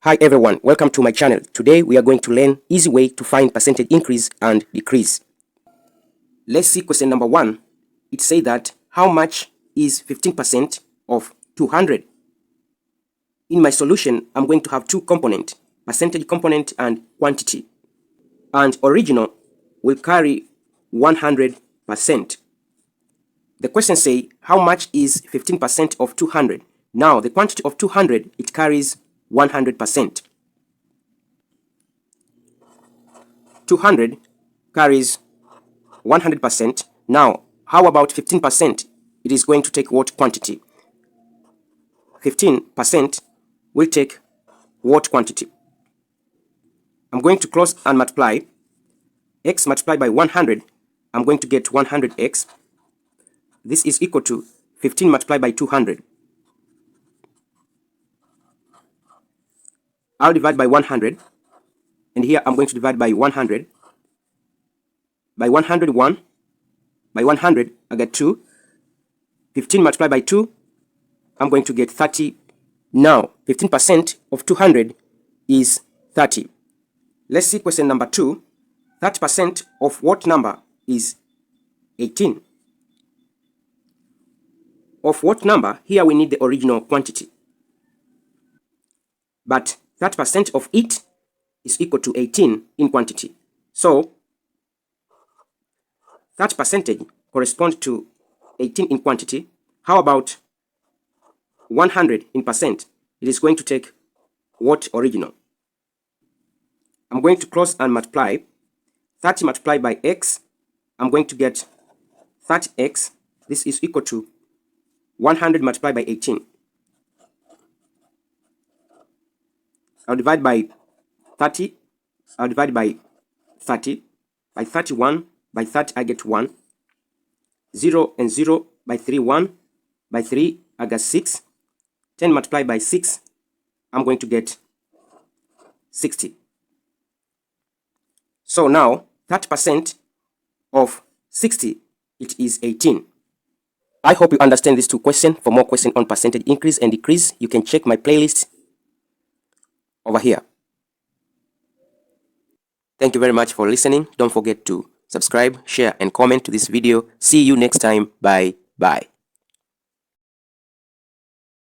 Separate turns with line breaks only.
Hi everyone, welcome to my channel. Today we are going to learn easy way to find percentage increase and decrease. Let's see question number 1. It says that how much is 15% of 200? In my solution, I'm going to have two components, percentage component and quantity. And original will carry 100%. The question say how much is 15% of 200? Now the quantity of 200, it carries 100%. 200 carries 100%. Now, how about 15%? It is going to take what quantity? 15% will take what quantity? I'm going to close and multiply. X multiplied by 100, I'm going to get 100x. This is equal to 15 multiplied by 200. I'll divide by 100. And here I'm going to divide by 100. By 101. By 100, I get 2. 15 multiplied by 2, I'm going to get 30. Now, 15% of 200 is 30. Let's see question number 2. 30% of what number is 18? Of what number? Here we need the original quantity. But 30% of it is equal to 18 in quantity. So, that percentage corresponds to 18 in quantity. How about 100 in percent? It is going to take what original? I'm going to close and multiply. 30 multiplied by x, I'm going to get 30x. This is equal to 100 multiplied by 18. I'll divide by 30. I'll divide by 30. By 31. By 30, I get 1. 0 and 0 by 3, 1. By 3, I get 6. 10 multiplied by 6, I'm going to get 60. So now, 30% of 60, it is 18. I hope you understand these two questions. For more questions on percentage increase and decrease, you can check my playlist over here. Thank you very much for listening. Don't forget to subscribe, share, and comment to this video. See you next time. Bye.